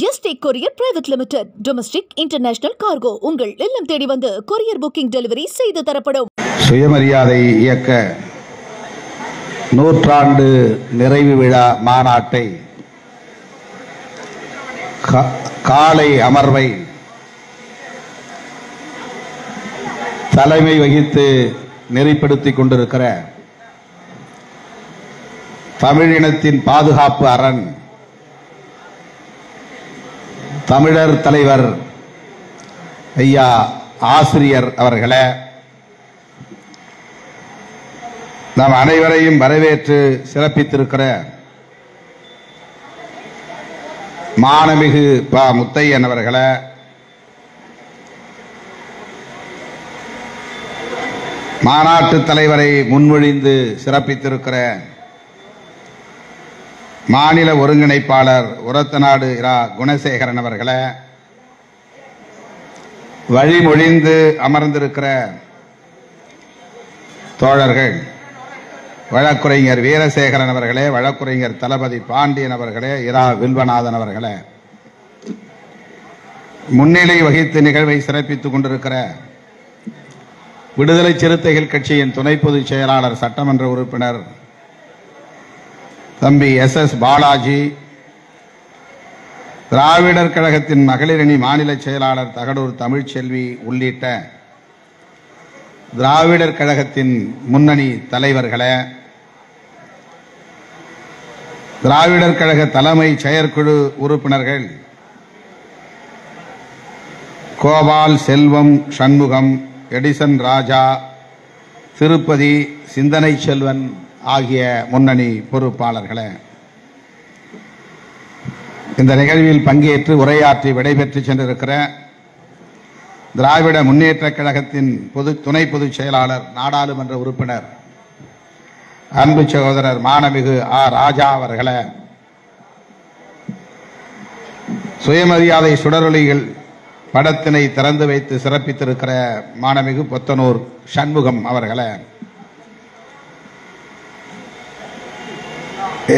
Yesterday courier private limited. Domestic international cargo உங்கள் இல்லம் தேடி வந்து கொரியர் புக்கிங் டெலிவரி செய்து தரப்படும். சுயமரியாதை இயக்க நூற்றாண்டு நிறைவு விழா மாநாட்டை காலை அமர்வை தலைமை வகித்து நெறிப்படுத்திக் கொண்டிருக்கிற தமிழினத்தின் பாதுகாப்பு அரண் தமிழர் தலைவர் ஐயா ஆசிரியர் அவர்களே, நாம் அனைவரையும் வரவேற்று சிறப்பித்திருக்கிற மானமிகு ப. முத்தையன் அவர்களே, மாநாட்டு தலைவரை முன்மொழிந்து சிறப்பித்திருக்கிற மாநில ஒருங்கிணைப்பாளர் உரத்தநாடு இரா. குணசேகரன் அவர்களே, வழிமொழிந்து அமர்ந்திருக்கிற தோழர்கள் வழக்குரைஞர் வீரசேகரன் அவர்களே, வழக்குரைஞர் தளபதி பாண்டியன் அவர்களே, இரா. வில்வநாதன் அவர்களே, முன்னிலை வகித்து நிகழ்வை சிறப்பித்துக் கொண்டிருக்கிற விடுதலை சிறுத்தைகள் கட்சியின் துணை பொதுச் செயலாளர் சட்டமன்ற உறுப்பினர் தம்பி எஸ். பாலாஜி, திராவிடர் கழகத்தின் மகளிரணி மாநில செயலாளர் தகடூர் தமிழ்ச்செல்வி உள்ளிட்ட திராவிடர் கழகத்தின் முன்னணி தலைவர்களே, திராவிடர் கழக தலைமை செயற்குழு உறுப்பினர்கள் கோபால், செல்வம், சண்முகம், எடிசன் ராஜா, திருப்பதி, சிந்தனை செல்வன் ஆகிய முன்னணி பொறுப்பாளர்களே, இந்த நிகழ்வில் பங்கேற்று உரையாற்றி விடைபெற்று சென்றிருக்கிற திராவிட முன்னேற்ற கழகத்தின் துணை பொதுச் செயலாளர் நாடாளுமன்ற உறுப்பினர் அன்பு சகோதரர் மானமிகு ஆ. ராஜா அவர்களே, சுயமரியாதை சுடரொளிகள் படத்தினை திறந்து வைத்து சிறப்பித்திருக்கிற மானமிகு பொத்தனூர் சண்முகம் அவர்களே,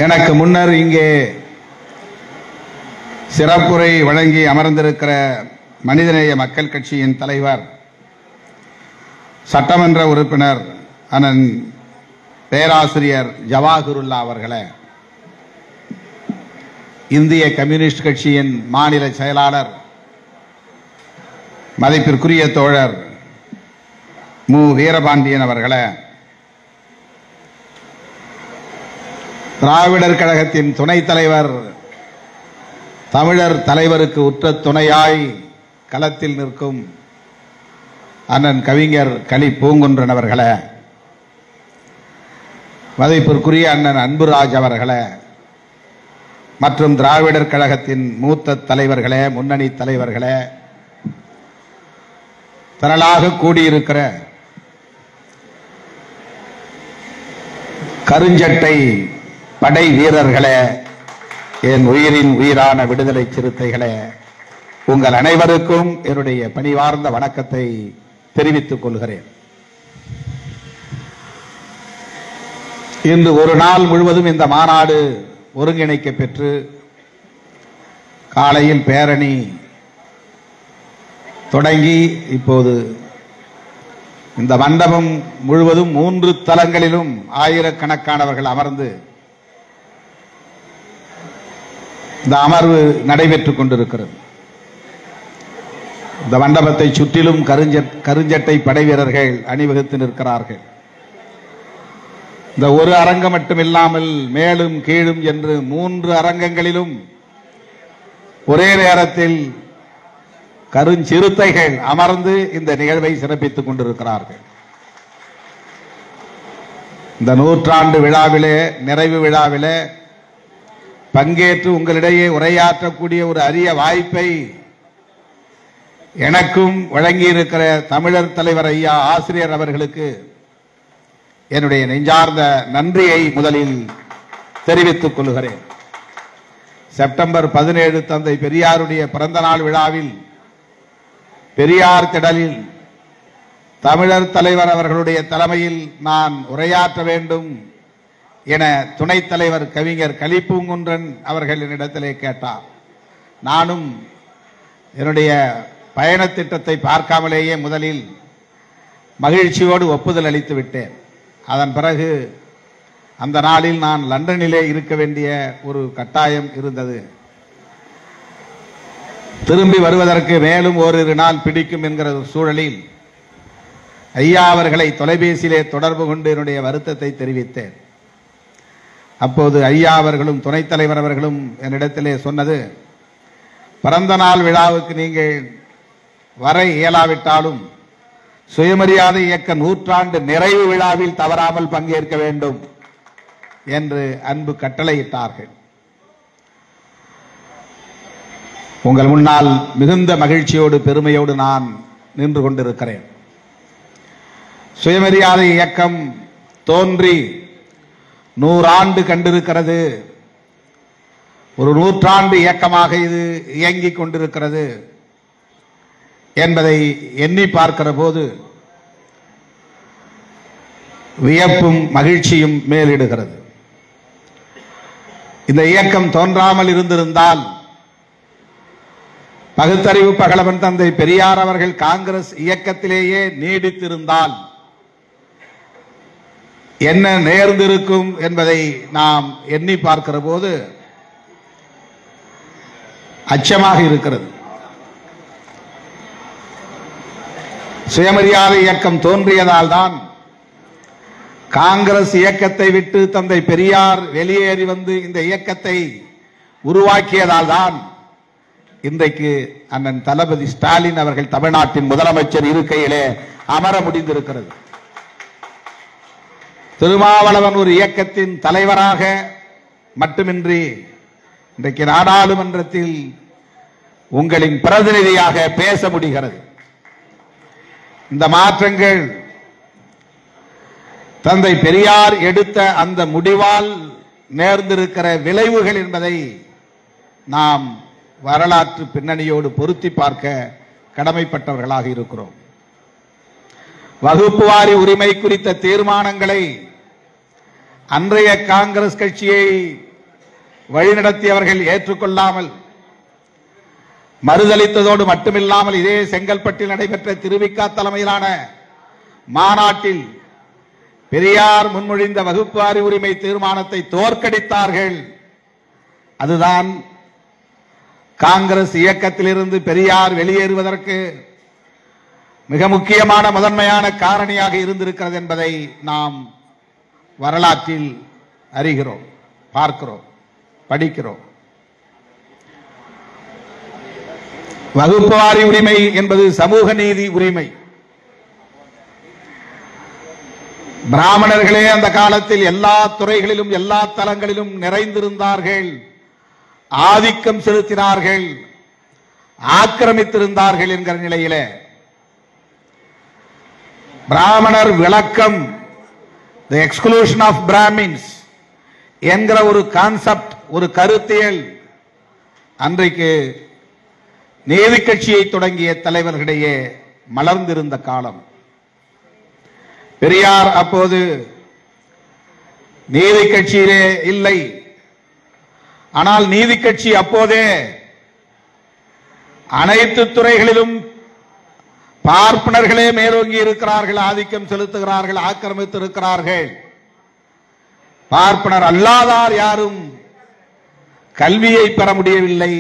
எனக்கு முன்னர் இங்கே சிறப்புரை வழங்கி அமர்ந்திருக்கிற மனிதநேய மக்கள் கட்சியின் தலைவர் சட்டமன்ற உறுப்பினர் அண்ணன் பேராசிரியர் ஜவாஹிருல்லா அவர்களே, இந்திய கம்யூனிஸ்ட் கட்சியின் மாநில செயலாளர் மதிப்பிற்குரிய தோழர் மு. வீரபாண்டியன் அவர்களே, திராவிடர் கழகத்தின் துணைத் தலைவர் தமிழர் தலைவருக்கு உற்ற துணையாய் களத்தில் நிற்கும் அண்ணன் கவிஞர் கலி பூங்குன்றன் அவர்களே, மதிப்பிற்குரிய அண்ணன் அன்புராஜ் அவர்களே, மற்றும் திராவிடர் கழகத்தின் மூத்த தலைவர்களே, முன்னணி தலைவர்களே, திரளாக கூடியிருக்கிற கருஞ்சட்டை படை வீரர்களே, என் உயிரின் உயிரான விடுதலை சிறுத்தைகளே, உங்கள் அனைவருக்கும் என்னுடைய பணிவார்ந்த வணக்கத்தை தெரிவித்துக் கொள்கிறேன். இன்று ஒரு நாள் முழுவதும் இந்த மாநாடு ஒருங்கிணைக்க பெற்று காலையில் பேரணி தொடங்கி இப்போது இந்த மண்டபம் முழுவதும் 3 தலங்களிலும் ஆயிரக்கணக்கானவர்கள் அமர்ந்து இந்த அமர்வு நடைபெற்றுக் கொண்டிருக்கிறது. இந்த மண்டபத்தை சுற்றிலும் கருஞ்சட்டை படை வீரர்கள் அணிவகுத்து நிற்கிறார்கள். இந்த ஒரு அரங்கம் மட்டுமில்லாமல் மேலும் கீழும் என்று 3 அரங்கங்களிலும் ஒரே நேரத்தில் கருஞ்சிறுத்தைகள் அமர்ந்து இந்த நிகழ்வை சிறப்பித்துக் கொண்டிருக்கிறார்கள். இந்த நூற்றாண்டு விழாவிலே, நிறைவு விழாவிலே பங்கேற்று உங்களிடையே உரையாற்றக்கூடிய ஒரு அரிய வாய்ப்பை எனக்கும் வழங்கியிருக்கிற தமிழர் தலைவர் ஐயா ஆசிரியர் அவர்களுக்கு என்னுடைய நெஞ்சார்ந்த நன்றியை முதலில் தெரிவித்துக் கொள்கிறேன். செப்டம்பர் 17 தந்தை பெரியாருடைய பிறந்த நாள் விழாவில் பெரியார் திடலில் தமிழர் தலைவர் அவர்களுடைய தலைமையில் நான் உரையாற்ற வேண்டும் என துணைத் தலைவர் கவிஞர் கலிப்பூங்குன்றன் அவர்கள் என்னிடத்திலே கேட்டார். நானும் என்னுடைய பயணத் திட்டத்தை பார்க்காமலேயே முதலில் மகிழ்ச்சியோடு ஒப்புதல் அளித்து விட்டேன். அதன் பிறகு அந்த நாளில் நான் லண்டனிலே இருக்க வேண்டிய ஒரு கட்டாயம் இருந்தது. திரும்பி வருவதற்கு மேலும் ஓரிரு நாள் பிடிக்கும் என்கிற சூழலில் ஐயா அவர்களை தொலைபேசியிலே தொடர்பு கொண்டு என்னுடைய வருத்தத்தை தெரிவித்தேன். அப்போது ஐயா அவர்களும் துணைத் தலைவர் அவர்களும் என்னிடத்திலே சொன்னது, பிறந்த நாள் விழாவுக்கு நீங்கள் வர இயலாவிட்டாலும் சுயமரியாதை இயக்க 100 நிறைவு விழாவில் தவறாமல் பங்கேற்க வேண்டும் என்று அன்பு கட்டளையிட்டார்கள். உங்கள் முன்னால் மிகுந்த மகிழ்ச்சியோடு பெருமையோடு நான் நின்று கொண்டிருக்கிறேன். சுயமரியாதை இயக்கம் தோன்றி 100 ஆண்டு கண்டிருக்கிறது. ஒரு 100 ஆண்டு இயக்கமாக இது இயங்கிக் கொண்டிருக்கிறது என்பதை எண்ணி பார்க்கிற போது வியப்பும் மகிழ்ச்சியும் மேலிடுகிறது. இந்த இயக்கம் தோன்றாமல் இருந்திருந்தால் பகுத்தறிவு பகலவன் தந்தை பெரியார் அவர்கள் காங்கிரஸ் இயக்கத்திலேயே நீடித்திருந்தால் என்ன நேர்ந்திருக்கும் என்பதை நாம் எண்ணி பார்க்கிற போது அச்சமாக இருக்கிறது. சுயமரியாதை இயக்கம் தோன்றியதால் தான், காங்கிரஸ் இயக்கத்தை விட்டு தந்தை பெரியார் வெளியேறி வந்து இந்த இயக்கத்தை உருவாக்கியதால் தான் இன்றைக்கு அண்ணன் தளபதி ஸ்டாலின் அவர்கள் தமிழ்நாட்டின் முதலமைச்சர் இருக்கையிலே அமர முடிந்திருக்கிறது. திருமாவளவன் ஒரு இயக்கத்தின் தலைவராக மட்டுமின்றி இன்றைக்கு நாடாளுமன்றத்தில் உங்களின் பிரதிநிதியாக பேச முடிகிறது. இந்த மாற்றங்கள் தந்தை பெரியார் எடுத்த அந்த முடிவால் நேர்ந்திருக்கிற விளைவுகள் என்பதை நாம் வரலாற்று பின்னணியோடு பொருத்தி பார்க்க கடமைப்பட்டவர்களாக இருக்கிறோம். வகுப்பு வாரி உரிமை குறித்த தீர்மானங்களை அன்றைய காங்கிரஸ் கட்சியை வழிநடத்தியவர்கள் ஏற்றுக்கொள்ளாமல் மறுதளித்ததோடு மட்டுமில்லாமல் இதே செங்கல்பட்டில் நடைபெற்ற திருவிக்கா தலைமையிலான மாநாட்டில் பெரியார் முன்மொழிந்த வகுப்பு வாரி உரிமை தீர்மானத்தை தோற்கடித்தார்கள். அதுதான் காங்கிரஸ் இயக்கத்திலிருந்து பெரியார் வெளியேறுவதற்கு மிக முக்கியமான முதன்மையான காரணியாக இருந்திருக்கிறது என்பதை நாம் வரலாற்றில் அறிகிறோம், பார்க்கிறோம், படிக்கிறோம். வகுப்பு வாரி உரிமை என்பது சமூக நீதி உரிமை. பிராமணர்களே அந்த காலத்தில் எல்லா துறைகளிலும் எல்லா தளங்களிலும் நிறைந்திருந்தார்கள், ஆதிக்கம் செலுத்தினார்கள், ஆக்கிரமித்திருந்தார்கள் என்கிற நிலையிலே பிராமணர் விளக்கம், தி எக்ஸ்க்ளூஷன் ஆஃப் பிராமின்ஸ் என்கிற ஒரு கான்செப்ட், ஒரு கருத்தியல் அன்றைக்கு நீதி கட்சியை தொடங்கிய தலைவர்களிடையே மலர்ந்திருந்த காலம். பெரியார் அப்போது நீதி கட்சியிலே இல்லை. ஆனால் நீதி கட்சி அப்போதே அனைத்து துறைகளிலும் பார்ப்பனர்களே மேலோங்கி இருக்கிறார்கள், ஆதிக்கம் செலுத்துகிறார்கள், ஆக்கிரமித்து இருக்கிறார்கள். பார்ப்பனர் அல்லாதார் யாரும் கல்வியை பெற முடியவில்லை,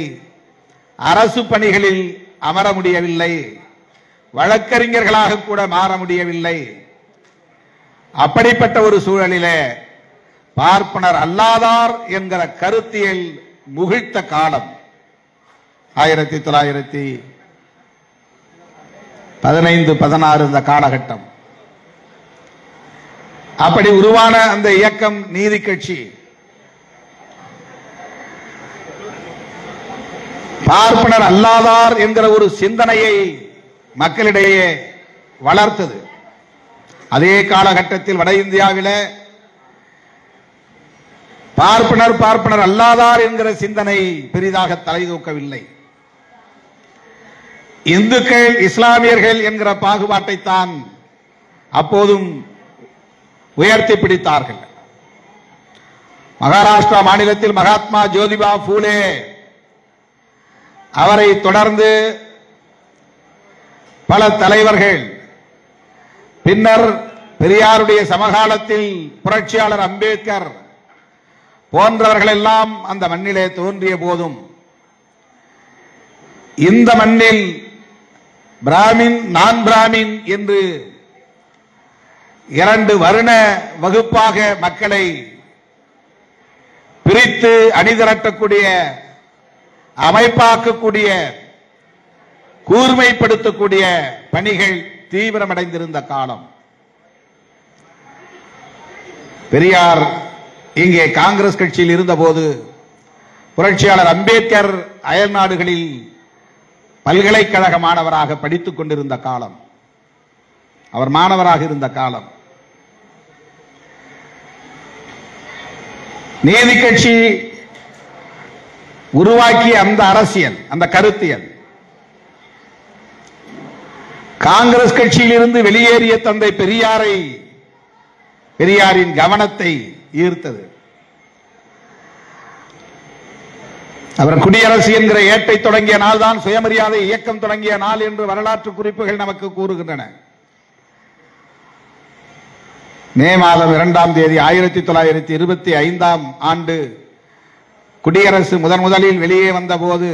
அரசு பணிகளில் அமர முடியவில்லை, வழக்கறிஞர்களாக கூட மாற முடியவில்லை. அப்படிப்பட்ட ஒரு சூழலிலே பார்ப்பனர் அல்லாதார் என்கிற கருத்தியல் முகிழ்த்த காலம் 1915-16 இந்த காலகட்டம். அப்படி உருவான அந்த இயக்கம் நீதி கட்சி பார்ப்பனர் அல்லாதார் என்கிற ஒரு சிந்தனையை மக்களிடையே வளர்த்தது. அதே காலகட்டத்தில் வட இந்தியாவிலே பார்ப்பனர் அல்லாதார் என்கிற சிந்தனை பெரிதாக தலைதூக்கவில்லை. இந்துக்கள் இஸ்லாமியர்கள் என்கிற பாகுபாட்டை தான் அப்போதும் உயர்த்தி பிடித்தார்கள். மகாராஷ்டிரா மாநிலத்தில் மகாத்மா ஜோதிபா பூலே அவரை தொடர்ந்து பல தலைவர்கள், பின்னர் பெரியாருடைய சமகாலத்தில் புரட்சியாளர் அம்பேத்கர் போன்றவர்கள் எல்லாம் அந்த மண்ணிலே தோன்றிய போதும் இந்த மண்ணில் பிராமின் நான் பிராமின் என்று இரண்டு வருண வகுப்பாக மக்களை பிரித்து அணிதிரட்டக்கூடிய, அமைப்பாக்கக்கூடிய, கூர்மைப்படுத்தக்கூடிய பணிகள் தீவிரமடைந்திருந்த காலம். பெரியார் இங்கே காங்கிரஸ் கட்சியில் இருந்தபோது புரட்சியாளர் அம்பேத்கர் அயல் நாடுகளில் பல்கலைக்கழக மாணவராக படித்துக் கொண்டிருந்த காலம், அவர் மாணவராக இருந்த காலம். நீதி கட்சி உருவாக்கிய அந்த அரசியல், அந்த கருத்தியல் காங்கிரஸ் கட்சியில் இருந்து வெளியேறிய தந்தை பெரியாரின் கவனத்தை ஈர்த்தது. அவர் குடியரசு என்கிற ஏட்டை தொடங்கிய நாள் தான் சுயமரியாதை இயக்கம் தொடங்கிய நாள் என்று வரலாற்று குறிப்புகள் நமக்கு கூறுகின்றன. மே மாதம் 2ஆம் தேதி 1925ஆம் ஆண்டு குடியரசு முதலில் வெளியே வந்தபோது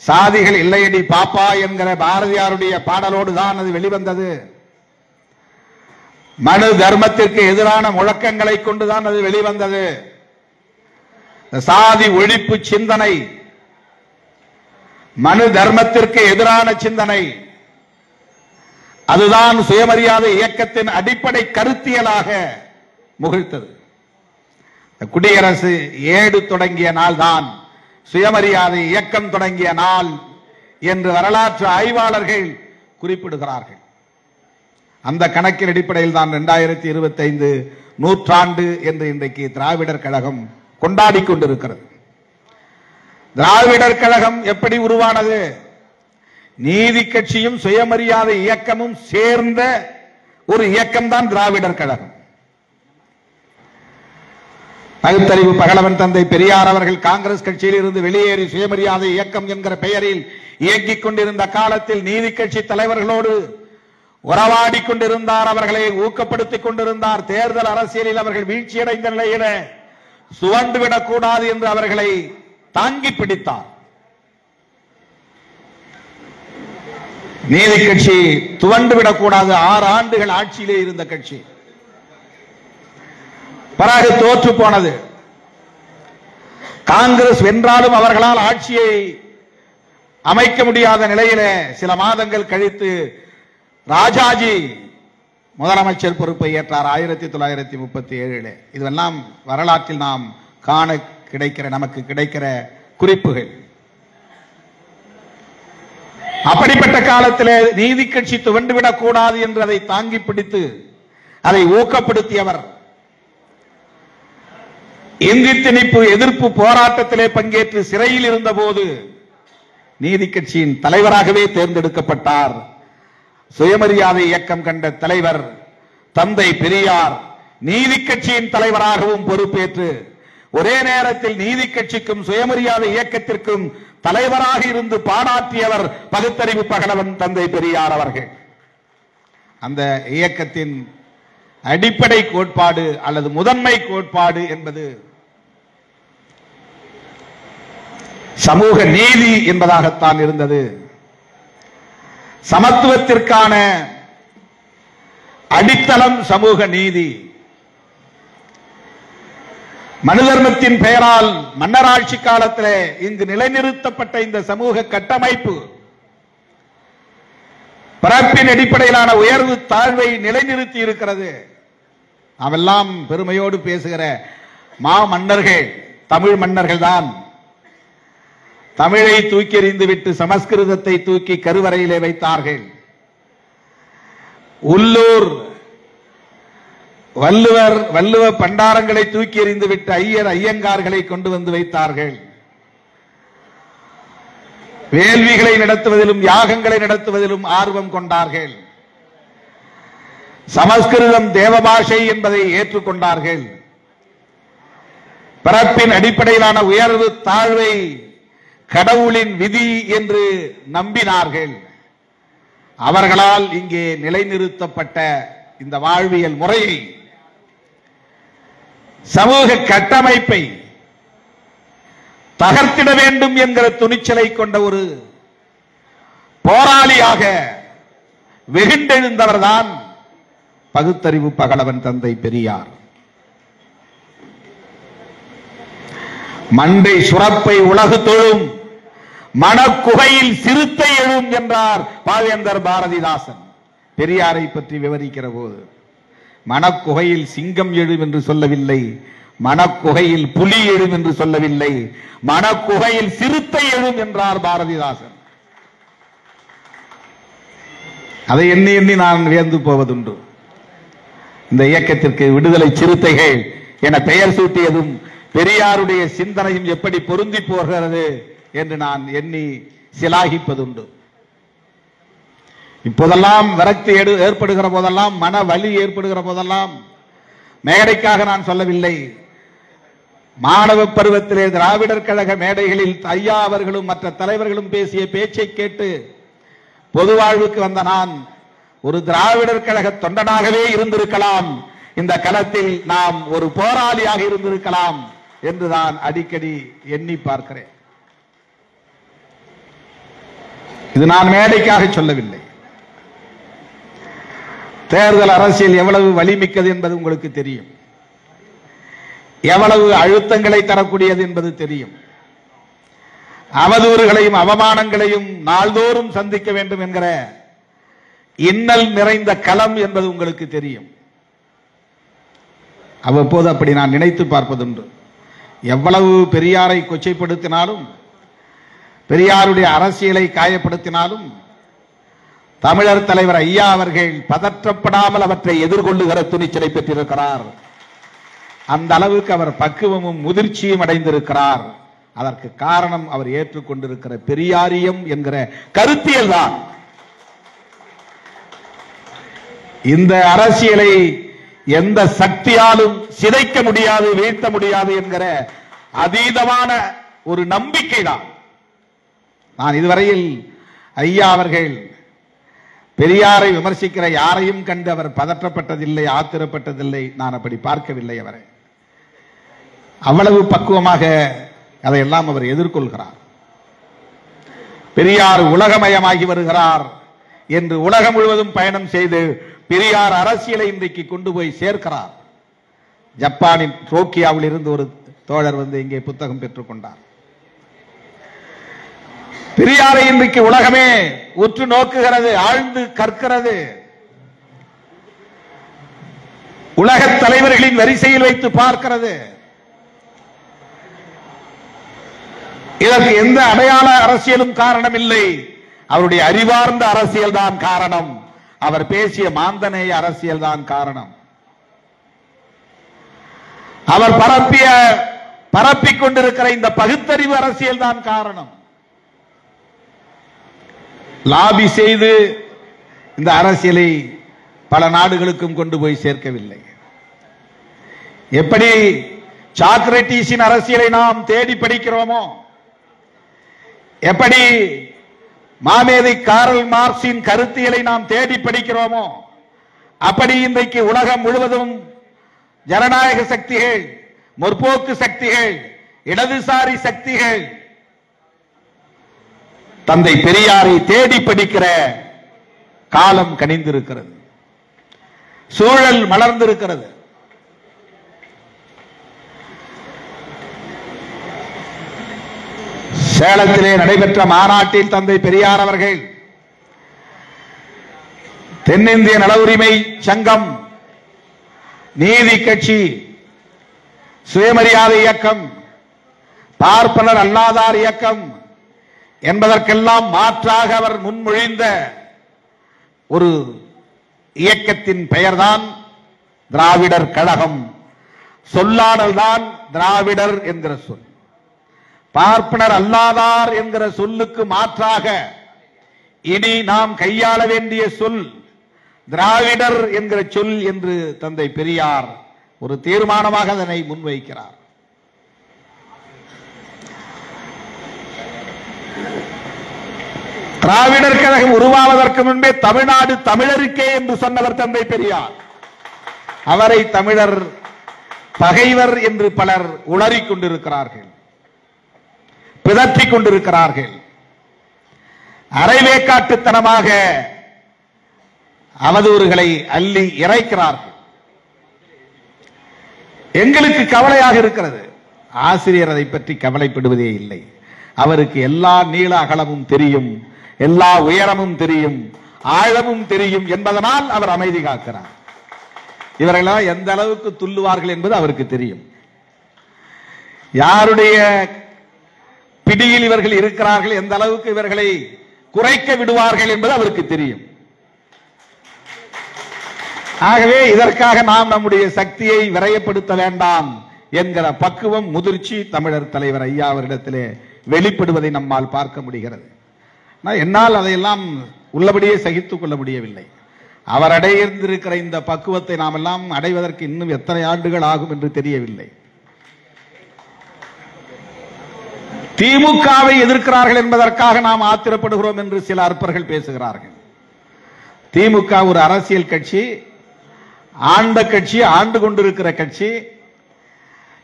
சாதிகள் இல்லையடி பாப்பா என்கிற பாரதியாருடைய பாடலோடு தான் அது வெளிவந்தது. மனு தர்மத்திற்கு எதிரான முழக்கங்களை கொண்டுதான் அது வெளிவந்தது. சாதி ஒழிப்பு சிந்தனை, மனு தர்மத்திற்கு எதிரான சிந்தனை, அதுதான் சுயமரியாதை இயக்கத்தின் அடிப்படை கருத்தியலாக முகிழ்த்தது. குடியரசு ஏடு தொடங்கிய நாள் தான் சுயமரியாதை இயக்கம் தொடங்கிய நாள் என்று வரலாற்று ஆய்வாளர்கள் குறிப்பிடுகிறார்கள். அந்த கணக்கின் அடிப்படையில் தான் 2025 நூற்றாண்டு என்று இன்றைக்கு திராவிடர் கழகம் கொண்டாடி கொண்டிருக்கிறது. திராவிடர் கழகம் எப்படி உருவானது? நீதி கட்சியும் சுயமரியாதை இயக்கமும் சேர்ந்த ஒரு இயக்கம் தான் திராவிடர் கழகம். பகுத்தறிவு பகலவன் தந்தை பெரியார் அவர்கள் காங்கிரஸ் கட்சியில் இருந்து வெளியேறி சுயமரியாதை இயக்கம் என்கிற பெயரில் இயங்கிக் கொண்டிருந்த காலத்தில் நீதி கட்சி தலைவர்களோடு உறவாடி கொண்டிருந்தார், அவர்களை ஊக்கப்படுத்திக் கொண்டிருந்தார். தேர்தல் அரசியலில் அவர்கள் வீழ்ச்சியடைந்த நிலையில சுவண்டுவிடக் கூடாது என்று அவர்களை தாங்கி பிடித்தார். நீதி கட்சி துவண்டுவிடக் கூடாது. 6 ஆண்டுகள் ஆட்சியிலே இருந்த கட்சி பிறகு தோற்று போனது. காங்கிரஸ் வென்றாலும் அவர்களால் ஆட்சியை அமைக்க முடியாத நிலையில சில மாதங்கள் கழித்து ராஜாஜி முதலமைச்சர் பொறுப்பை ஏற்றார் 1937. இதெல்லாம் வரலாற்றில் நாம் காண நமக்கு கிடைக்கிற குறிப்புகள். அப்படிப்பட்ட காலத்தில் நீதி கட்சி துவண்டுவிடக் கூடாது என்று அதை தாங்கி பிடித்து அதை ஊக்கப்படுத்தியவர். இந்தி திணிப்பு எதிர்ப்பு போராட்டத்திலே பங்கேற்று சிறையில் இருந்த போது நீதி கட்சியின் தலைவராகவே தேர்ந்தெடுக்கப்பட்டார். சுயமரியாதை இயக்கம் கண்ட தலைவர் தந்தை பெரியார் நீதி கட்சியின் தலைவராகவும் பொறுப்பேற்று ஒரே நேரத்தில் நீதி கட்சிக்கும் சுயமரியாதை இயக்கத்திற்கும் தலைவராக இருந்து பாடாற்றியவர் பகுத்தறிவு பகலவன் தந்தை பெரியார் அவர்கள். அந்த இயக்கத்தின் அடிப்படை கோட்பாடு அல்லது முதன்மை கோட்பாடு என்பது சமூக நீதி என்பதாகத்தான் இருந்தது. சமத்துவத்திற்கான அடித்தளம் சமூக நீதி. மனு தர்மத்தின் பெயரால் மன்னராட்சி காலத்திலே இங்கு நிலைநிறுத்தப்பட்ட இந்த சமூக கட்டமைப்பு பிறப்பின் அடிப்படையிலான உயர்வு தாழ்வை நிலைநிறுத்தி இருக்கிறது. அவெல்லாம் பெருமையோடு பேசுகிற மன்னர்கள் தமிழ் மன்னர்கள் தான். தமிழை தூக்கி எறிந்து விட்டு சமஸ்கிருதத்தை தூக்கி கருவறையிலே வைத்தார்கள். உள்ளூர் வள்ளுவ பண்டாரங்களை தூக்கி எறிந்து விட்டு ஐயங்கார்களை கொண்டு வந்து வைத்தார்கள். வேள்விகளை நடத்துவதிலும் யாகங்களை நடத்துவதிலும் ஆர்வம் கொண்டார்கள். சமஸ்கிருதம் தேவபாஷை என்பதை ஏற்றுக்கொண்டார்கள். பிறப்பின் அடிப்படையிலான உயர்வு தாழ்வை கடவுளின் விதி என்று நம்பினார்கள். அவர்களால் இங்கே நிலைநிறுத்தப்பட்ட இந்த வாழ்வியல் முறையை, சமூக கட்டமைப்பை தகர்த்திட வேண்டும் என்கிற துணிச்சலை கொண்ட ஒரு போராளியாக வெகுண்டெழுந்தவர்தான் பகுத்தறிவு பகலவன் தந்தை பெரியார். மண்டை சுரப்பை உலகு தொழும், மனக்குகையில் சிறுத்தை எழும் என்றார் பாவேந்தர் பாரதிதாசன். பெரியாரை பற்றி விவரிக்கிற போது மனக்குகையில் சிங்கம் எழும் என்று சொல்லவில்லை, மனக்குகையில் புலி எழும் என்று சொல்லவில்லை, மனக்குகையில் சிறுத்தை எழும் என்றார் பாரதிதாசன். அதை எண்ணி எண்ணி நான் வியந்து போவதுண்டு. இந்த இயக்கத்திற்கு விடுதலை சிறுத்தைகள் என பெயர் சூட்டியதும் பெரியாருடைய சிந்தனையும் எப்படி பொருந்தி போகிறது என்று நான் எண்ணி சிலாகிப்பதுண்டு. இப்போதெல்லாம் விரக்தி ஏற்படுகிற போதெல்லாம், மன வலி ஏற்படுகிற போதெல்லாம், மேடைக்காக நான் சொல்லவில்லை, மாணவ பருவத்திலே திராவிடர் கழக மேடைகளில் ஐயா அவர்களும் மற்ற தலைவர்களும் பேசிய பேச்சை கேட்டு பொது வாழ்வுக்கு வந்த நான் ஒரு திராவிடர் கழக தொண்டனாகவே இருந்திருக்கலாம், இந்த களத்தில் நாம் ஒரு போராளியாக இருந்திருக்கலாம் என்று நான் அடிக்கடி எண்ணி பார்க்கிறேன். இது நான் மேடைக்காக சொல்லவில்லை. தேர்தல் அரசியல் எவ்வளவு வலிமிக்கது என்பது உங்களுக்கு தெரியும், எவ்வளவு அழுத்தங்களை தரக்கூடியது என்பது தெரியும். அவதூறுகளையும் அவமானங்களையும் நாள்தோறும் சந்திக்க வேண்டும் என்கிற இன்னல் நிறைந்த களம் என்பது உங்களுக்கு தெரியும். அவ்வப்போது அப்படி நான் நினைத்து பார்ப்பதுண்டு. எவ்வளவு பெரியாரை கொச்சைப்படுத்தினாலும், பெரியாருடைய அரசியலை காயப்படுத்தினாலும், தமிழர் தலைவர் ஐயா அவர்கள் பதற்றப்படாமல் அவற்றை எதிர்கொள்ளுகிற துணிச்சலை பெற்றிருக்கிறார். அந்த அளவுக்கு அவர் பக்குவமும் முதிர்ச்சியும் அடைந்திருக்கிறார். அதற்கு காரணம் அவர் ஏற்றுக்கொண்டிருக்கிற பெரியாரியம் என்கிற கருத்தியல் தான். இந்த அரசியலை எந்த சக்தியாலும் சிதைக்க முடியாது, வீழ்த்த முடியாது என்கிற அதீதமான ஒரு நம்பிக்கை தான். நான் இதுவரையில் ஐயா அவர்கள் பெரியாரை விமர்சிக்கிற யாரையும் கண்டு அவர் பதற்றப்பட்டதில்லை, ஆத்திரப்பட்டதில்லை. நான் அப்படி பார்க்கவில்லை அவரை. அவ்வளவு பக்குவமாக அதையெல்லாம் அவர் எதிர்கொள்கிறார். பெரியார் உலகமயமாகி வருகிறார் என்று உலகம் முழுவதும் பயணம் செய்து பெரியார் அரசியலை இன்றைக்கு கொண்டு போய் சேர்க்கிறார். ஜப்பானின் டோக்கியோவில் இருந்து ஒரு தோழர் வந்து இங்கே புத்தகம் பெற்றுக் கொண்டார். பெரியாரை இன்றைக்கு உலகமே உற்று நோக்குகிறது, ஆழ்ந்து கற்கிறது. உலக தலைவர்களின் வரிசையில் வைத்து பார்க்கிறது. இதற்கு எந்த அடையாள அரசியலும் காரணம் இல்லை, அவருடைய அறிவார்ந்த அரசியல் தான் காரணம். அவர் பேசிய மாந்தநேய அரசியல் தான் காரணம். அவர் பரப்பிக் கொண்டிருக்கிற இந்த பகுத்தறிவு அரசியல் தான் காரணம். லாபி செய்து இந்த அரசியலை பல நாடுகளுக்கும் கொண்டு போய் சேர்க்கவில்லை. எப்படி சாக்ரட்டிஸின் அரசியலை நாம் தேடி படிக்கிறோமோ, எப்படி மாமேதை காரல் மார்க்சின் கருத்தியலை நாம் தேடி படிக்கிறோமோ, அப்படி இன்றைக்கு உலகம் முழுவதும் ஜனநாயக சக்திகள், முற்போக்கு சக்திகள், இடதுசாரி சக்திகள் தந்தை பெரியாரை தேடி படிக்கிற காலம் கனிந்திருக்கிறது, சூழல் மலர்ந்திருக்கிறது. சேலத்திலே நடைபெற்ற மாநாட்டில் தந்தை பெரியார் அவர்கள் தென்னிந்திய நல உரிமை சங்கம், நீதி கட்சி, சுயமரியாதை இயக்கம், பார்ப்பனர் அல்லாதார் இயக்கம் என்பதற்கெல்லாம் மாற்றாக அவர் முன்மொழிந்த ஒரு இயக்கத்தின் பெயர்தான் திராவிடர் கழகம். சொல்லாடல் தான் திராவிடர் என்கிற சொல். பார்ப்பனர் அல்லாதார் என்கிற சொல்லுக்கு மாற்றாக இனி நாம் கையாள வேண்டிய சொல் திராவிடர் என்கிற சொல் என்று தந்தை பெரியார் ஒரு தீர்மானமாக அதனை முன்வைக்கிறார். திராவிடர் கழகம் உருவாவதற்கு முன்பே தமிழ்நாடு தமிழருக்கே என்று சொன்னவர் தந்தை பெரியார். அவரை தமிழர் பகைவர் என்று பலர் உளறிக் கொண்டிருக்கிறார்கள், பிதற்றிக் கொண்டிருக்கிறார்கள். அரைவேக்காட்டுத்தனமாக அவதூறுகளை அள்ளி இறைக்கிறார்கள். எங்களுக்கு கவலையாக இருக்கிறது. ஆசிரியர் அதை பற்றி கவலைப்படுவதே இல்லை. அவருக்கு எல்லா நீள அகலமும் தெரியும், எல்லா உயரமும் தெரியும், ஆழமும் தெரியும் என்பதனால் அவர் அமைதி காக்கிறார். இவர்களெல்லாம் எந்த அளவுக்கு துள்ளுவார்கள் என்பது அவருக்கு தெரியும். யாருடைய பிடியில் இவர்கள் இருக்கிறார்கள், எந்த அளவுக்கு இவர்களை குறைக்க விடுவார்கள் என்பது அவருக்கு தெரியும். ஆகவே இதற்காக நாம் நம்முடைய சக்தியை விரயப்படுத்த வேண்டாம் என்கிற பக்குவம், முதிர்ச்சி தமிழர் தலைவர் ஐயா அவரிடத்திலே வெளிப்படுவதை நம்மால் பார்க்க முடிகிறது. என்னால் அதையெல்லாம் உள்ளபடியே சகித்துக் கொள்ள முடியவில்லை. அவர் அடைந்திருக்கிற இந்த பக்குவத்தை நாம் எல்லாம் அடைவதற்கு இன்னும் எத்தனை ஆண்டுகள் ஆகும் என்று தெரியவில்லை. திமுகவை எதிர்க்கிறார்கள் என்பதற்காக நாம் ஆத்திரப்படுகிறோம் என்று சில அற்பர்கள் பேசுகிறார்கள். திமுக ஒரு அரசியல் கட்சி, ஆண்ட கட்சி, ஆண்டு கொண்டிருக்கிற கட்சி,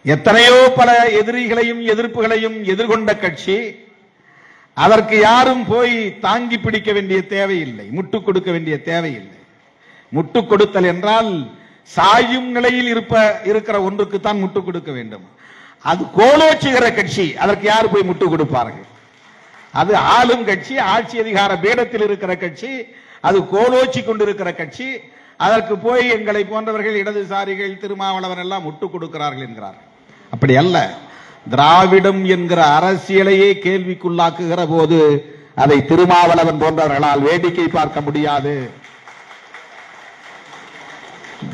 எத்தனையோ பல எதிரிகளையும் எதிர்ப்புகளையும் எதிர்கொண்ட கட்சி. அதற்கு யாரும் போய் தாங்கி பிடிக்க வேண்டிய தேவையில்லை, முட்டுக் கொடுக்க வேண்டிய தேவையில்லை. முட்டுக் கொடுத்தல் என்றால் சாயும் நிலையில் இருக்கிற ஒன்றுக்குத்தான் முட்டுக் கொடுக்க வேண்டும். அது கோலோச்சுகிற கட்சி, அதற்கு யார் போய் முட்டுக் கொடுப்பார்கள்? அது ஆளும் கட்சி, ஆட்சி அதிகார பீடத்தில் இருக்கிற கட்சி, அது கோலோச்சி கொண்டிருக்கிற கட்சி. அதற்கு போய் எங்களை போன்றவர்கள், இடதுசாரிகள், திருமாவளவன் எல்லாம் முட்டுக் கொடுக்கிறார்கள் என்கிறார்கள். அப்படி அல்ல. திராவிடம் என்கிற அரசியலையே கேள்விக்குள்ளாக்குகிற போது அதை திருமாவளவன் போன்றவர்களால் வேடிக்கை பார்க்க முடியாது.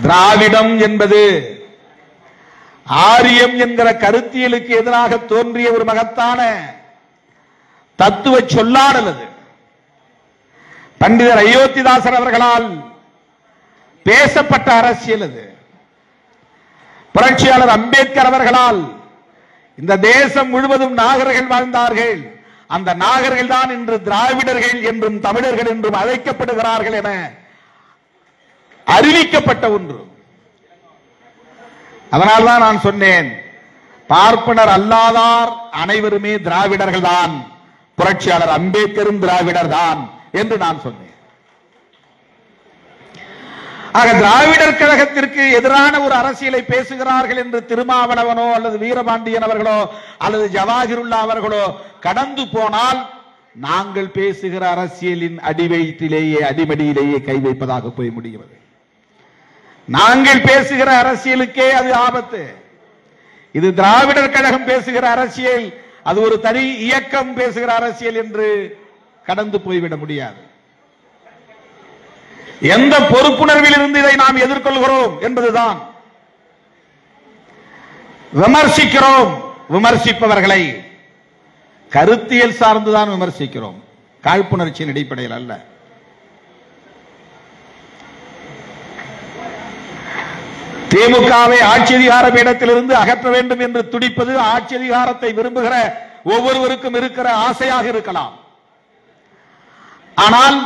திராவிடம் என்பது ஆரியம் என்கிற கருத்தியலுக்கு எதிராக தோன்றிய ஒரு மகத்தான தத்துவ சொல்லாடல். அது பண்டிதர் அயோத்திதாசர் அவர்களால் பேசப்பட்ட அரசியல். அது புரட்சியாளர் அம்பேத்கர் அவர்களால் இந்த தேசம் முழுவதும் நாகர்கள் வாழ்ந்தார்கள். அந்த நாகர்கள் தான் இன்று திராவிடர்கள் என்றும் தமிழர்கள் என்றும் அழைக்கப்படுகிறார்கள் என அறிவிக்கப்பட்ட ஒன்று. அதனால்தான் நான் சொன்னேன், பார்ப்பனர் அல்லாதார் அனைவருமே திராவிடர்கள் தான், புரட்சியாளர் அம்பேத்கரும் திராவிடர் தான் என்று நான் சொன்னேன். ஆக திராவிடர் கழகத்திற்கு எதிரான ஒரு அரசியலை பேசுகிறார்கள் என்று திருமாவளவனோ அல்லது வீரபாண்டியன் அவர்களோ அல்லது ஜவாஹிருல்லா அவர்களோ கடந்து போனால் நாங்கள் பேசுகிற அரசியலின் அடிவயிற்றிலேயே, அடிமடியிலேயே கை வைப்பதாக போய் முடிகிறது. நாங்கள் பேசுகிற அரசியலுக்கே அது ஆபத்து. இது திராவிடர் கழகம் பேசுகிற அரசியல், அது ஒரு தனி இயக்கம் பேசுகிற அரசியல் என்று கடந்து போய்விட முடியாது. எந்த பொறுப்புணர்வில் இருந்து இதை நாம் எதிர்கொள்கிறோம் என்பதுதான். விமர்சிக்கிறோம், விமர்சிப்பவர்களை கருத்தியல் சார்ந்துதான் விமர்சிக்கிறோம், காழ்ப்புணர்ச்சியின் அடிப்படையில் அல்ல. திமுகவை ஆட்சி அதிகார பீடத்திலிருந்து அகற்ற வேண்டும் என்று துடிப்பது ஆட்சி அதிகாரத்தை விரும்புகிற ஒவ்வொருவருக்கும் இருக்கிற ஆசையாக இருக்கலாம். ஆனால்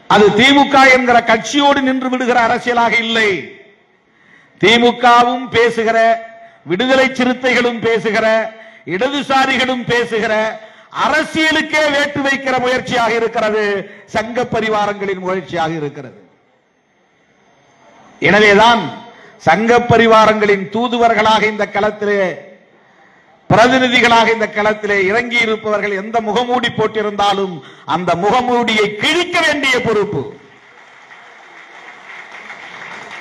அது திமுக என்கிற கட்சியோடு நின்று விடுகிற அரசியலாக இல்லை. திமுகவும் பேசுகிற, விடுதலை சிறுத்தைகளும் பேசுகிற, இடதுசாரிகளும் பேசுகிற அரசியலுக்கே வேட்டு வைக்கிற முயற்சியாக இருக்கிறது, சங்க பரிவாரங்களின் முயற்சியாக இருக்கிறது. எனவேதான் சங்க பரிவாரங்களின் தூதுவர்களாக இந்த களத்திலே, பிரதிநிதிகளாக இந்த களத்திலே இறங்கி இருப்பவர்கள் எந்த முகமூடி போட்டிருந்தாலும் அந்த முகமூடியை கிழிக்க வேண்டிய பொறுப்பு,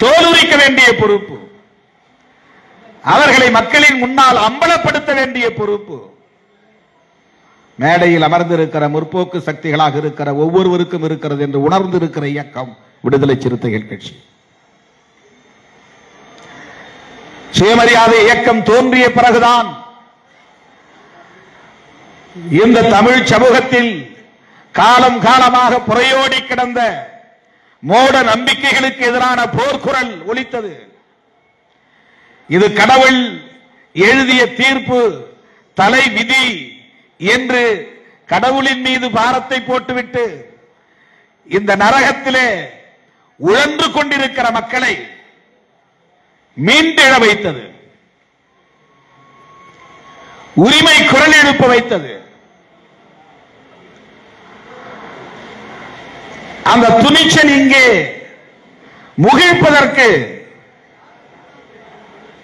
தோலுரிக்க வேண்டிய பொறுப்பு, அவர்களை மக்களின் முன்னால் அம்பலப்படுத்த வேண்டிய பொறுப்பு மேடையில் அமர்ந்திருக்கிற முற்போக்கு சக்திகளாக இருக்கிற ஒவ்வொருவருக்கும் இருக்கிறது என்று உணர்ந்திருக்கிற இயக்கம் விடுதலை சிறுத்தைகள் கட்சி. சுயமரியாதை இயக்கம் தோன்றிய பிறகுதான் இந்த தமிழ் சமூகத்தில் காலம் காலமாக புறையோடி கிடந்த மோட நம்பிக்கைகளுக்கு எதிரான போர்க்குரல் ஒலித்தது. இது கடவுள் எழுதிய தீர்ப்பு, தலை விதி என்று கடவுளின் மீது பாரத்தை போட்டுவிட்டு இந்த நரகத்திலே உழன்று கொண்டிருக்கிற மக்களை மீண்டெழ வைத்தது, உரிமை குரல் எழுப்ப வைத்தது. அந்த துணிச்சல் இங்கே முகிழ்ப்பதற்கு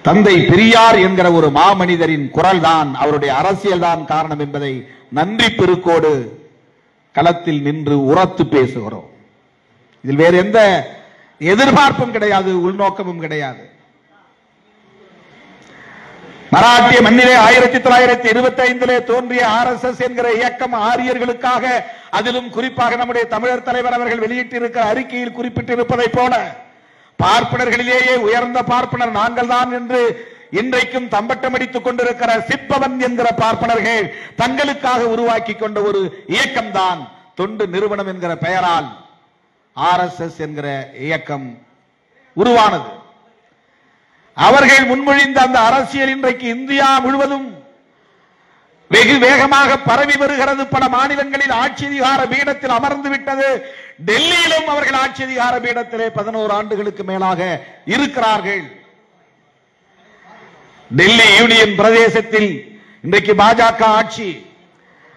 தந்தை பெரியார் என்கிற ஒரு மாமனிதரின் குரல் தான், அவருடைய அரசியல் தான் காரணம் என்பதை நன்றி பெருக்கோடு களத்தில் நின்று உரத்து பேசுகிறோம். இதில் வேறு எந்த எதிர்பார்ப்பும் கிடையாது, உள்நோக்கமும் கிடையாது. மராட்டிய மண்ணிலே 1925 தோன்றிய RSS என்கிற இயக்கம் ஆரியர்களுக்காக, அதிலும் குறிப்பாக நம்முடைய தமிழர் தலைவர் அவர்கள் வெளியிட்டிருக்கிற அறிக்கையில் குறிப்பிட்டிருப்பதை போல பார்ப்பனர்களிலேயே உயர்ந்த பார்ப்பனர் நாங்கள் தான் என்று இன்றைக்கும் தம்பட்டம் அடித்துக் கொண்டிருக்கிற சிப்பவன் என்கிற பார்ப்பனர்கள் தங்களுக்காக உருவாக்கி கொண்ட ஒரு இயக்கம் தான் தொண்டு நிறுவனம் என்கிற பெயரால் RSS என்கிற இயக்கம் உருவானது. அவர்கள் முன்மொழிந்த அந்த அரசியல் இன்றைக்கு இந்தியா முழுவதும் வெகு வேகமாக பரவி வருகிறது. பல மாநிலங்களில் ஆட்சி அதிகார பீடத்தில் அமர்ந்து விட்டது. டெல்லியிலும் அவர்கள் ஆட்சி அதிகார பீடத்திலே 11 ஆண்டுகளுக்கு மேலாக இருக்கிறார்கள். டெல்லி யூனியன் பிரதேசத்தில் இன்றைக்கு பாஜக ஆட்சி.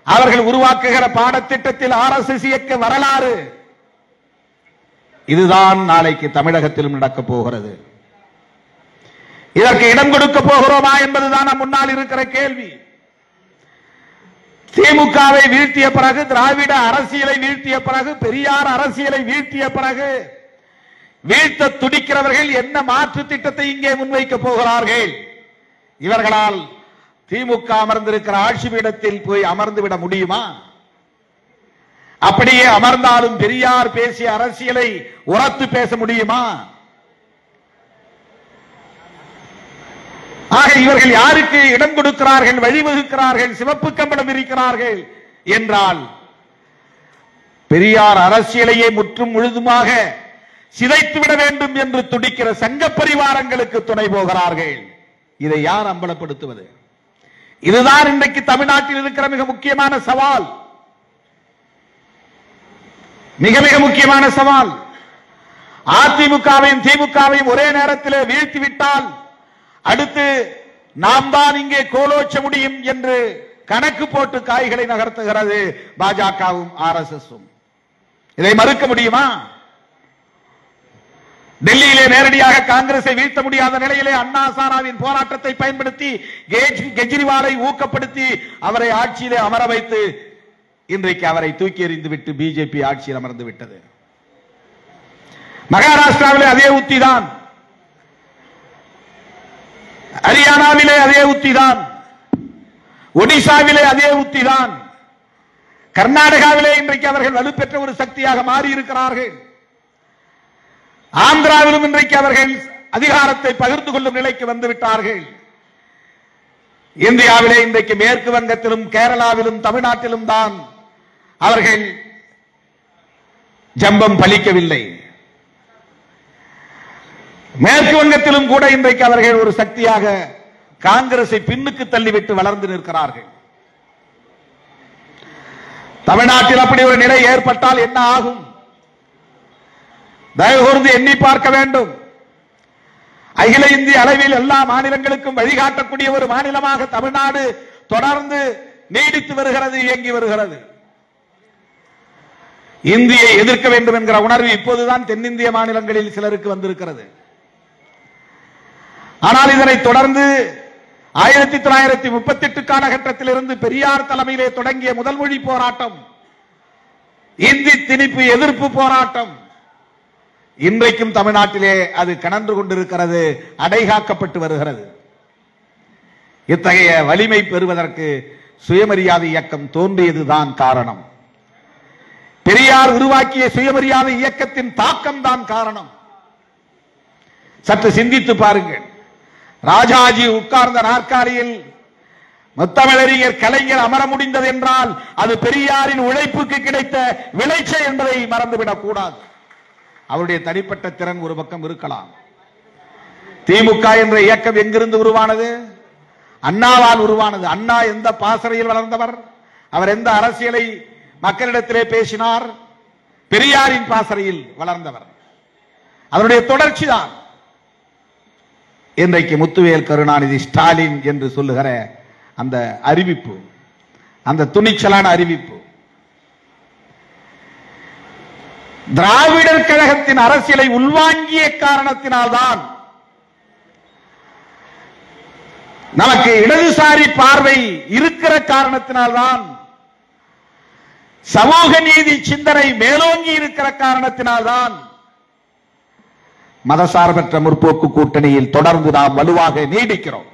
அவர்கள் உருவாக்குகிற பாடத்திட்டத்தில் RSS இயக்க வரலாறு இதுதான் நாளைக்கு தமிழகத்திலும் நடக்கப் போகிறது. இதற்கு இடம் கொடுக்க போகிறோமா என்பதுதான் நம் முன்னால் இருக்கிற கேள்வி. திமுகவை வீழ்த்திய பிறகு, திராவிட அரசியலை வீழ்த்திய பிறகு, பெரியார் அரசியலை வீழ்த்திய பிறகு வீழ்த்த துடிக்கிறவர்கள் என்ன மாற்று திட்டத்தை இங்கே முன்வைக்க போகிறார்கள்? இவர்களால் திமுக அமர்ந்திருக்கிற ஆட்சி பீடத்தில் போய் அமர்ந்து விட முடியுமா? அப்படியே அமர்ந்தாலும் பெரியார் பேசிய அரசியலை உரத்து பேச முடியுமா? ஆக இவர்கள் யாருக்கு இடம் கொடுக்கிறார்கள், வழிவகுக்கிறார்கள், சிவப்பு கம்பளம் இருக்கிறார்கள் என்றால் பெரியார் அரசியலையே முற்றும் முழுதுமாக சிதைத்துவிட வேண்டும் என்று துடிக்கிற சங்க பரிவாரங்களுக்கு துணை போகிறார்கள். இதை யார் அம்பலப்படுத்துவது? இதுதான் இன்றைக்கு தமிழ்நாட்டில் இருக்கிற மிக முக்கியமான சவால். மிக மிக முக்கியமான சவால். அதிமுகவையும் திமுகவையும் ஒரே நேரத்தில் வீழ்த்திவிட்டால் அடுத்து நாம் தான் இங்கே கோலோச்ச முடியும் என்று கணக்கு போட்டு காய்களை நகர்த்துகிறது பாஜகவும் RSSம். இதை மறுக்க முடியுமா? டெல்லியிலே நேரடியாக காங்கிரஸை வீழ்த்த முடியாத நிலையிலே அண்ணா சாராவின் போராட்டத்தை பயன்படுத்தி கெஜ்ரிவாலை ஊக்கப்படுத்தி அவரை ஆட்சியிலே அமர வைத்து இன்றைக்கு அவரை தூக்கி எறிந்து விட்டு பிஜேபி ஆட்சியில் அமர்ந்து விட்டது. மகாராஷ்டிராவிலே அதே உத்திதான், ஹரியானாவிலே அதே உத்திதான், ஒடிசாவிலே அதே உத்திதான், கர்நாடகாவிலே இன்றைக்கு அவர்கள் வலுப்பெற்ற ஒரு சக்தியாக மாறி இருக்கிறார்கள். ஆந்திராவிலும் இன்றைக்கு அவர்கள் அதிகாரத்தை பகிர்ந்து கொள்ளும் நிலைக்கு வந்துவிட்டார்கள். இந்தியாவிலே இன்றைக்கு மேற்கு வங்கத்திலும் கேரளாவிலும் தமிழ்நாட்டிலும் தான் அவர்கள் ஜம்பம் பலிக்கவில்லை. மேற்கு வங்கத்திலும் கூட இன்றைக்கு அவர்கள் ஒரு சக்தியாக காங்கிரஸை பின்னுக்கு தள்ளிவிட்டு வளர்ந்து நிற்கிறார்கள். தமிழ்நாட்டில் அப்படி ஒரு நிலை ஏற்பட்டால் என்ன ஆகும்? தயவு கூர்ந்து எண்ணி பார்க்க வேண்டும். அகில இந்திய அளவில் எல்லா மாநிலங்களுக்கும் வழிகாட்டக்கூடிய ஒரு மாநிலமாக தமிழ்நாடு தொடர்ந்து நீடித்து வருகிறது, இயங்கி வருகிறது. இந்தியை எதிர்க்க வேண்டும் என்கிற உணர்வு இப்போதுதான் தென்னிந்திய மாநிலங்களில் சிலருக்கு வந்திருக்கிறது. ஆனால் இதனை தொடர்ந்து 1938 காலகட்டத்திலிருந்து பெரியார் தலைமையிலே தொடங்கிய முதல் மொழி போராட்டம், இந்தி திணிப்பு எதிர்ப்பு போராட்டம் இன்றைக்கும் தமிழ்நாட்டிலே அது கனன்று கொண்டிருக்கிறது, அடைகாக்கப்பட்டு வருகிறது. இத்தகைய வலிமை பெறுவதற்கு சுயமரியாதை இயக்கம் தோன்றியதுதான் காரணம். பெரியார் உருவாக்கிய சுயமரியாதை இயக்கத்தின் தாக்கம் தான் காரணம். சற்று சிந்தித்து பாருங்கள். ராஜாஜி உட்கார்ந்த நாற்காலியில் முத்தமிழறிஞர் கலைஞர் அமர முடிந்தது என்றால் அது பெரியாரின் உழைப்புக்கு கிடைத்த விளைச்சல் என்பதை மறந்துவிடக் கூடாது. அவருடைய தனிப்பட்ட திறன் ஒரு பக்கம் இருக்கலாம். திமுக என்ற இயக்கம் எங்கிருந்து உருவானது? அண்ணாவால் உருவானது. அண்ணா எந்த பாசறையில் வளர்ந்தவர்? அவர் எந்த அரசியலை மக்களிடத்திலே பேசினார்? பெரியாரின் பாசறையில் வளர்ந்தவர். அதனுடைய தொடர்ச்சிதான் இன்றைக்கு முத்துவேல் கருணாநிதி ஸ்டாலின் என்று சொல்லுகிற அந்த அறிவிப்பு, அந்த துணிச்சலான அறிவிப்பு. திராவிடர் கழகத்தின் அரசியலை உள்வாங்கிய காரணத்தினால்தான் நமக்கு இடதுசாரி பார்வை இருக்கிற காரணத்தினால்தான், சமூக நீதி சிந்தனை மேலோங்கி இருக்கிற காரணத்தினால்தான் மதசார்பற்ற முற்போக்கு கூட்டணியில் தொடர்ந்து நாம் வலுவாக நீடிக்கிறோம்.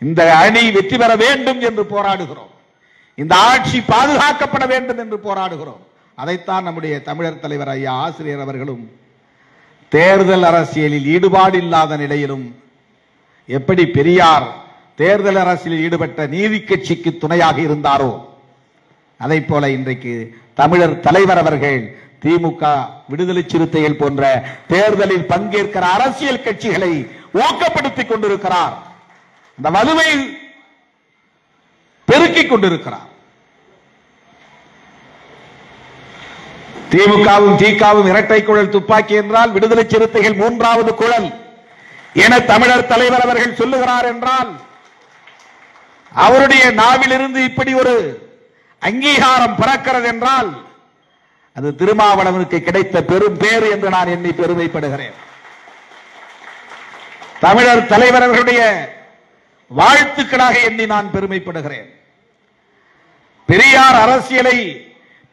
இந்த அணி வெற்றி பெற வேண்டும் என்று போராடுகிறோம். இந்த ஆட்சி பாதுகாக்கப்பட வேண்டும் என்று போராடுகிறோம். அதைத்தான் நம்முடைய தமிழர் தலைவர் ஐயா ஆசிரியர் அவர்களும் தேர்தல் அரசியலில் ஈடுபாடு இல்லாத நிலையிலும் எப்படி பெரியார் தேர்தல் அரசியலில் ஈடுபட்ட நீதி கட்சிக்கு துணையாக இருந்தாரோ அதை போல இன்றைக்கு தமிழர் தலைவர் அவர்கள் திமுக, விடுதலை சிறுத்தைகள் போன்ற தேர்தலில் பங்கேற்கிற அரசியல் கட்சிகளை ஊக்கப்படுத்திக் கொண்டிருக்கிறார். இந்த வலுவை பெருக்கிக் கொண்டிருக்கிறார். திமுகவும் திகாவும் இரட்டை குழல் துப்பாக்கி என்றால் விடுதலை சிறுத்தைகள் மூன்றாவது குழல் என தமிழர் தலைவர் அவர்கள் சொல்லுகிறார் என்றால் அவருடைய நாவிலிருந்து இப்படி ஒரு அங்கீகாரம் பிறக்கிறது என்றால் அது திருமாவளவனுக்கு கிடைத்த பெரும் பேர் என்று நான் எண்ணி பெருமைப்படுகிறேன். தமிழர் தலைவர் அவர்களுடைய வாழ்த்துக்களாக எண்ணி நான் பெருமைப்படுகிறேன். பெரியார் அரசியலை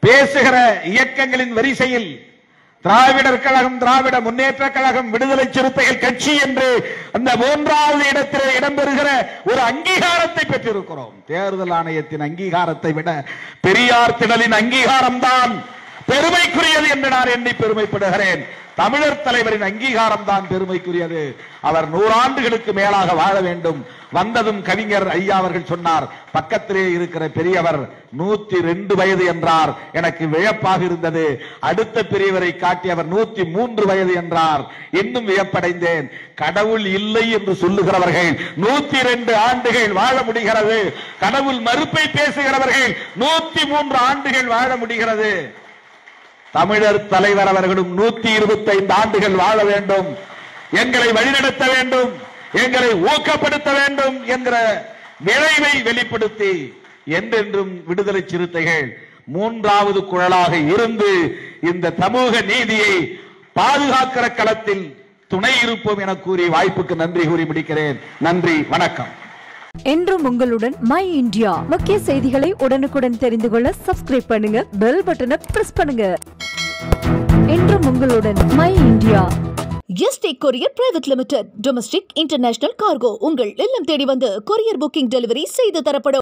பேசுகிற இயக்கங்களின் வரிசையில் திராவிடர் கழகம், திராவிட முன்னேற்ற கழகம், விடுதலை சிறுத்தைகள் கட்சி என்று அந்த மூன்றாவது இடத்திலே இடம்பெறுகிற ஒரு அங்கீகாரத்தை பெற்றிருக்கிறோம். தேர்தல் ஆணையத்தின் அங்கீகாரத்தை விட பெரியார் திடலின் அங்கீகாரம் தான் பெருமைக்குரியது என்று நான் எண்ணி பெருமைப்படுகிறேன். தமிழர் தலைவரின் அங்கீகாரம் தான் பெருமைக்குரியது. அவர் 100 ஆண்டுகளுக்கு மேலாக வாழ வேண்டும். வந்ததும் கவிஞர் ஐயா அவர்கள் சொன்னார், பக்கத்திலே இருக்கிற பெரியவர் 102 வயது என்றார். எனக்கு வியப்பாக இருந்தது. அடுத்த பெரியவரை காட்டி அவர் 103 வயது என்றார். இன்னும் வியப்படைந்தேன். கடவுள் இல்லை என்று சொல்லுகிறவர்கள் 102 ஆண்டுகள் வாழ முடிகிறது. கடவுள் மறுப்பை பேசுகிறவர்கள் 103 ஆண்டுகள் வாழ முடிகிறது. தமிழர் தலைவர் அவர்களும் 125 ஆண்டுகள் வாழ வேண்டும், எங்களை வழிநடத்த வேண்டும், எங்களை ஊக்கப்படுத்த வேண்டும் என்கிற விளைவை வெளிப்படுத்தி என்றென்றும் விடுதலை சிறுத்தைகள் மூன்றாவது குழலாக இருந்து இந்த சமூக நீதியை பாதுகாக்கிற களத்தில் துணை இருப்போம் என கூறி வாய்ப்புக்கு நன்றி கூறி முடிக்கிறேன். நன்றி, வணக்கம். என்றும் உங்களுடன் மை இந்தியா. முக்கிய செய்திகளை உடனுக்குடன் தெரிந்து கொள்ள சப்ஸ்கிரைப் பண்ணுங்க, பெல் பட்டனை பிரஸ் பண்ணுங்க. என்றும் உங்களுடன் my India. Yesterday courier private limited. Domestic, international cargo உங்கள் இல்லம் தேடி வந்து கொரியர் புக்கிங் டெலிவரி செய்து தரப்படும்.